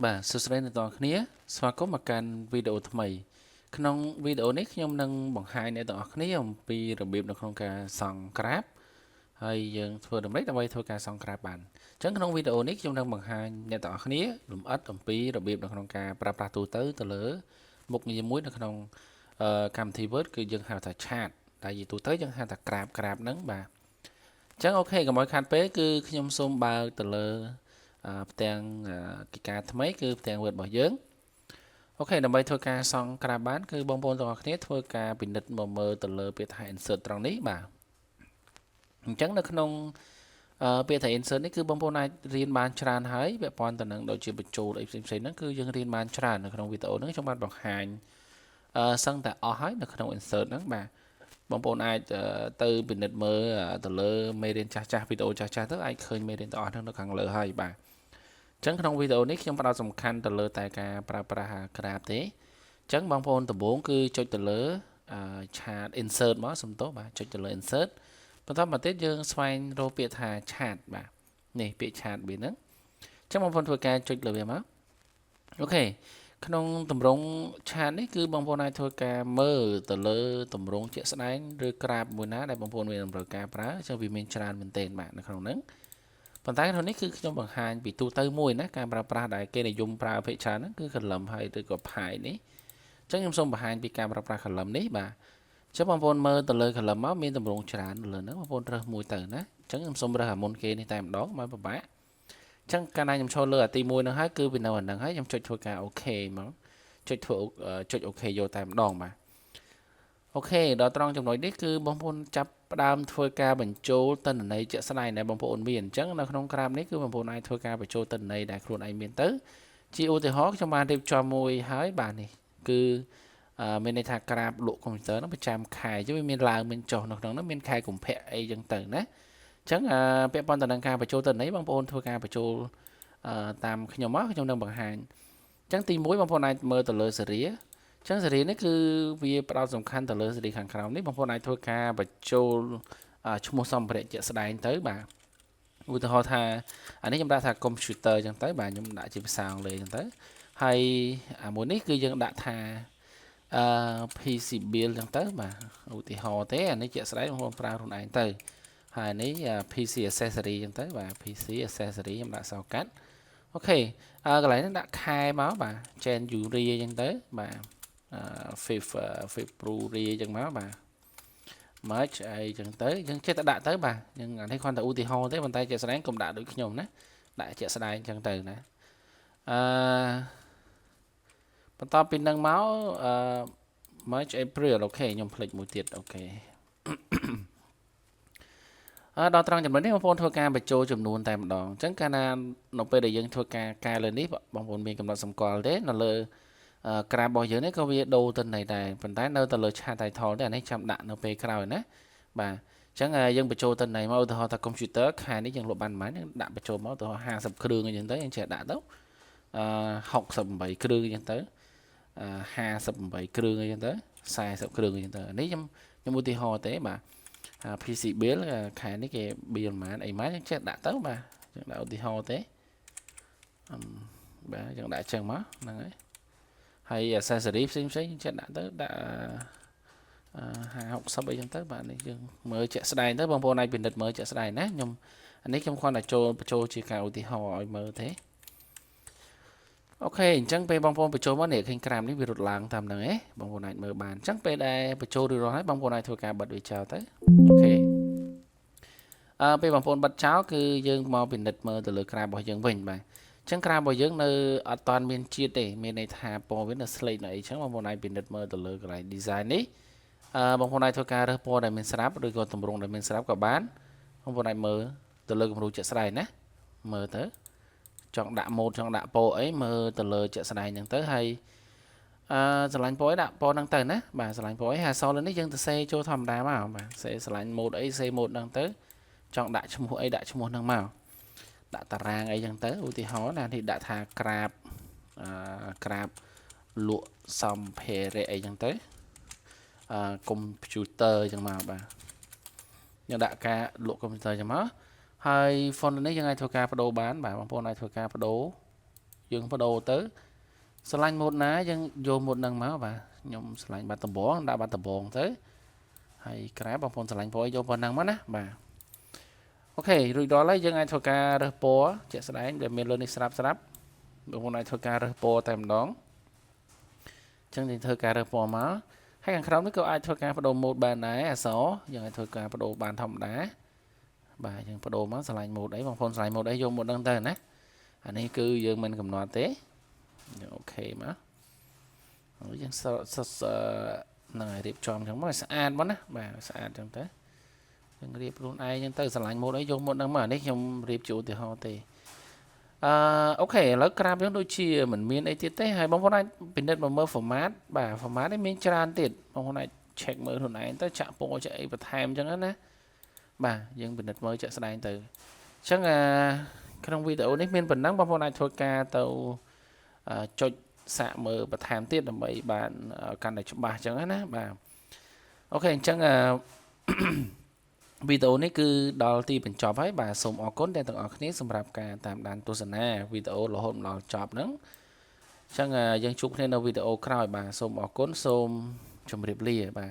បាទសួស្តីអ្នកទាំងអស់គ្នាស្វាគមន៍មកកាន់វីដេអូថ្មីក្នុងវីដេអូនេះខ្ញុំនឹងបង្ហាញអ្នកទាំងអស់គ្នាអំពីរបៀបនៅក្នុងការសង់ក្រាបហើយយើងធ្វើដំណេកដើម្បីធ្វើការសង់ក្រាបបានអញ្ចឹងក្នុងវីដេអូនេះខ្ញុំនឹងបង្ហាញអ្នកទាំងអស់គ្នាលម្អិតអំពីរបៀបនៅក្នុងការប្រើប្រាស់ទូទៅលើមុខងារមួយនៅក្នុងកម្មវិធី Word គឺយើងហៅថា chart តែយីទូទៅយើងហៅថាក្រាបហ្នឹងបាទអញ្ចឹងអូខេកុំឲ្យខាតពេកគឺខ្ញុំសូមបើកទៅលើផ្ទាំងកិច្ចការថ្មីគឺផ្ទាំង Word របស់យើងអូខេដើម្បីធ្វើការសង់ក្រាបបានគឺបងប្អូនទាំងអស់គ្នាធ្វើការពិនិត្យមកមើលទៅលើពាក្យថា insert ត្រង់នេះបាទអញ្ចឹងនៅក្នុងពាក្យថា insert នេះគឺបងប្អូនអាចរៀនបានច្រើនហើយពាក់ព័ន្ធទៅនឹងដូចជាបញ្ចូលអីផ្សេងៗហ្នឹងគឺយើងរៀនបានច្រើននៅក្នុងវីដេអូហ្នឹងខ្ញុំបានបង្ហាញសឹងតែអស់ហើយនៅក្នុង insert ហ្នឹងបាទបងប្អូនអាចទៅពិនិត្យមើលទៅលើមេរៀនចាស់វីដេអូចាស់ទៅអាចឃើញមេរៀនទាំងអស់ហ្នឹងនៅខាងលើហើយបាទអញ្ចឹងក្នុងវីដេអូនេះខ្ញុំផ្ដោតសំខាន់ទៅលើតែការប្រើប្រាស់ក្រាបទេអញ្ចឹងបងប្អូនដំបូងគឺចុចទៅលើឆាត insert មកសំទោសបាទចុចទៅលើ insert បន្តមកទៀតយើងស្វែងរកពាក្យថា chat បាទនេះពាក្យ chat វាហ្នឹងអញ្ចឹងបងប្អូនធ្វើការចុចលើវាមកអូខេក្នុងតម្រង chat នេះគឺបងប្អូនអាចធ្វើការមើលទៅលើតម្រងជាក់ស្ដែងឬក្រាបមួយណាដែលបងប្អូនមានតម្រូវការប្រើអញ្ចឹងវាមានច្រើនមែនទែនបាទនៅក្នុងហ្នឹងប៉ុន្តែក្នុងនេះគឺខ្ញុំបង្ហាញពីទូទៅមួយណាការប្រើប្រាស់ដែលគេនិយមប្រើភាគច្រើនហ្នឹងគឺ column ហើយឬក៏ pie នេះអញ្ចឹងខ្ញុំសូមបង្ហាញពីការប្រើប្រាស់ column នេះបាទអញ្ចឹងបងប្អូនមើលទៅលើ column មកមានតម្រងច្រើនលើហ្នឹងបងប្អូនរើសមួយទៅណាអញ្ចឹងខ្ញុំសូមរើសអាមុនគេនេះតែម្ដងមកពិបាកអញ្ចឹងកាលណាខ្ញុំចូលលើអាទី1ហ្នឹងហើយគឺវានៅអាហ្នឹងហើយខ្ញុំចុចធ្វើការ OK មកចុចធ្វើចុច OK យកតែម្ដងបាទអូខេដល់ត្រង់ចំណុចនេះគឺបងប្អូនចាប់ផ្ដើមធ្វើការបញ្ចូលទិន្នន័យជាក់ស្ដែងដែលបងប្អូនមានអញ្ចឹងនៅក្នុងក្រាបនេះគឺបងប្អូនអាចធ្វើការបញ្ចូលទិន្នន័យដែលខ្លួនឯងមានទៅជាឧទាហរណ៍ខ្ញុំបានរៀបចំមួយហើយបាទនេះគឺមានន័យថាក្រាបលក់កុំព្យូទ័រហ្នឹងប្រចាំខែchứវាមានឡើងមានចុះនៅក្នុងហ្នឹងមានខែកុម្ភៈអីចឹងទៅណាអញ្ចឹងពាក់ព័ន្ធទៅនឹងការបញ្ចូលទិន្នន័យបងប្អូនធ្វើការបញ្ចូលតាមខ្ញុំមកខ្ញុំនឹងបង្ហាញអញ្ចឹងទី1បងប្អូនអាចមើលទៅលើសេរីអញ្ចឹងសេរីនេះគឺវាផ្ដោតសំខាន់ទៅលើសេរីខាងក្រោមនេះបងប្អូនអាចធ្វើការបញ្ចូលឈ្មោះសម្ភារៈជាក់ស្ដែងទៅបាទឧទាហរណ៍ថាអានេះខ្ញុំដាក់ថា computer អញ្ចឹងទៅបាទខ្ញុំដាក់ជាភាសាអង់គ្លេសអញ្ចឹងទៅហើយអាមួយនេះគឺយើងដាក់ថាPC build អញ្ចឹងទៅបាទឧទាហរណ៍ទេអានេះជាក់ស្ដែងបងប្អូនប្រើខ្លួនឯងទៅហើយនេះ PC accessory អញ្ចឹងទៅបាទ PC accessory ខ្ញុំដាក់សោកាត់អូខេកន្លែងនេះដាក់ខែមកបាទ January អញ្ចឹងទៅបាទ February អញ្ចឹងមកបាទ March អីចឹងទៅយើងចេះតែដាក់ទៅបាទយើងអានេះគ្រាន់តែឧទាហរណ៍ទេប៉ុន្តែជាក់ស្ដែងកុំដាក់ដូចខ្ញុំណាដាក់ជាក់ស្ដែងចឹងទៅណាអឺបន្តពីនឹងមកMarch April អូខេខ្ញុំភ្លេចមួយទៀតអូខេដល់ត្រង់ចំណុចនេះបងប្អូនធ្វើការបញ្ចូលចំនួនតែម្ដងអញ្ចឹងកាលណានៅពេលដែលយើងធ្វើការកែលើនេះបងប្អូនមានកំណត់សម្គាល់ទេនៅលើក្រាបរបស់យើងនេះក៏វាដូរទៅនៃដែរប៉ុន្តែនៅទៅលើ chat title ទេអានេះចាំដាក់នៅពេលក្រោយណាបាទអញ្ចឹងយើងបញ្ចូលទៅនៃមកឧទាហរណ៍ថា computer ខែនេះយើងលក់បានប៉ុន្មានយើងដាក់បញ្ចូលមកទៅ50គ្រឿងអញ្ចឹងទៅយើងចេះដាក់ទៅ68គ្រឿងអញ្ចឹងទៅ58គ្រឿងអញ្ចឹងទៅ40គ្រឿងអញ្ចឹងទៅនេះខ្ញុំឧទាហរណ៍ទេបាទPC bill ខែនេះគេ bill ប៉ុន្មានអីប៉ុន្មានយើងចេះដាក់ទៅបាទយើងដាក់ឧទាហរណ៍ទេបាទយើងដាក់ចឹងមកហ្នឹងហើយហើយ accessory ផ្សេងយើងចេះដាក់ទៅដាក់50 60អីចឹងទៅបាទនេះយើងមើលជាក់ស្ដែងទៅបងប្អូនអាចពិនិត្យមើលជាក់ស្ដែងណាខ្ញុំអានេះខ្ញុំគ្រាន់តែបញ្ចូលជាការឧទាហរណ៍ឲ្យមើលទេអូខេអញ្ចឹងពេលបងប្អូនបញ្ចូលមកនេះឃើញក្រាមនេះវារត់ឡើងតាមហ្នឹងឯងបងប្អូនអាចមើលបានអញ្ចឹងពេលដែលបញ្ចូលរួចរាល់ហើយបងប្អូនអាចធ្វើការបិទវាចោលទៅអូខេពេលបងប្អូនបិទចោលគឺយើងមកពិនិត្យមើលទៅលើក្រាបរបស់យើងវិញបាទអញ្ចឹងក្រាបរបស់យើងនៅអត់តាន់មានជាតិទេមានន័យថាពណ៌វានៅ slate នៅអីចឹងបងប្អូនអាចពិនិត្យមើលទៅលើកន្លែង design នេះបងប្អូនអាចធ្វើការរើសពណ៌ដែលមានស្រាប់ឬក៏ទម្រង់ដែលមានស្រាប់ក៏បានបងប្អូនអាចមើលទៅលើគំរូជាក់ស្ដែងណាមើលទៅចង់ដាក់ម៉ូតចង់ដាក់ពណ៌អីមើលទៅលើជាក់ស្ដែងហ្នឹងទៅហើយស្រឡាញ់ពណ៌អីដាក់ពណ៌ហ្នឹងទៅណាបាទស្រឡាញ់ពណ៌អីហើយអសនេះយើងទៅសេចូលធម្មតាមកបាទសេស្រឡាញ់ម៉ូតអីសេម៉ូតហ្នឹងទៅចង់ដាក់ឈ្មោះអីដាក់ឈ្មោះហ្នឹងមកដាក់តារាងអីចឹងទៅឧទាហរណ៍ណានេះដាក់ថាក្រាបលក់សម្ភារៈអីចឹងទៅកុំព្យូទ័រចឹងមកបាទយើងដាក់ការលក់កុំព្យូទ័រចឹងមកហើយ font នេះយើងអាចធ្វើការបដូរបានបាទបងប្អូនអាចធ្វើការបដូរ dương bắt đầu tới slide một ná dân vô một nâng máu và nhóm slide bát tầm bó đã bát tầm bó tới hay grab bằng phone slide phôi vô phần nâng mất á bà ok rồi đó lấy dân ai thôi ca rơ bó chạy slide để mình lên đi srap bằng phone ai thôi ca rơ bó tầm đón chân thì thôi ca rơ bó máu hay càng không có ai thôi ca bắt đầu một bàn đá à số dân ai thôi ca bắt đầu bàn thòng đá bà dân bắt đầu máu slide một đấy bằng phone slide một đấy vô một nâng tên á anh ấy cứ dương mình cầm nọ tế ok mà dân này điệp tròn trong mới sạn bắn á bà sạn trong thế dân điệp luôn ai nhưng tới sẵn lạnh một đấy vô một đang mở đấy trong điệp chủ thì họ thì okแล้วกราฟยังโดยเฉลี่ยเหมือนมีไอ้ที่เต้ให้บางคนไอ้เป็นเด็ดมาเมื่อformat บ่า format ได้มีจานติดบางคนไอ้เช็คมือทุนไหนต้องจะโปรจะไอ้ประทามจังนั้นนะบ่ายังเป็นเด็ดมือจะแสดงtừ chắc là trong video này mình vẫn đang bấm vào này thôi ca tàu cho xạ mở và tham tiết là mấy bạn căn này chụp bài chẳng hạn á bà ok chắc là video này cứ đo tiเป็นจอบให้bàส่งออกก้นได้ต่างออกนี้สำหรับการตามดันตัวสนาวิดีโอเราหมเราจอบนั้นchắc làยังชุบในวิดีโอคราวbàส่งออกก้นส่งชมเรียบเรียบbà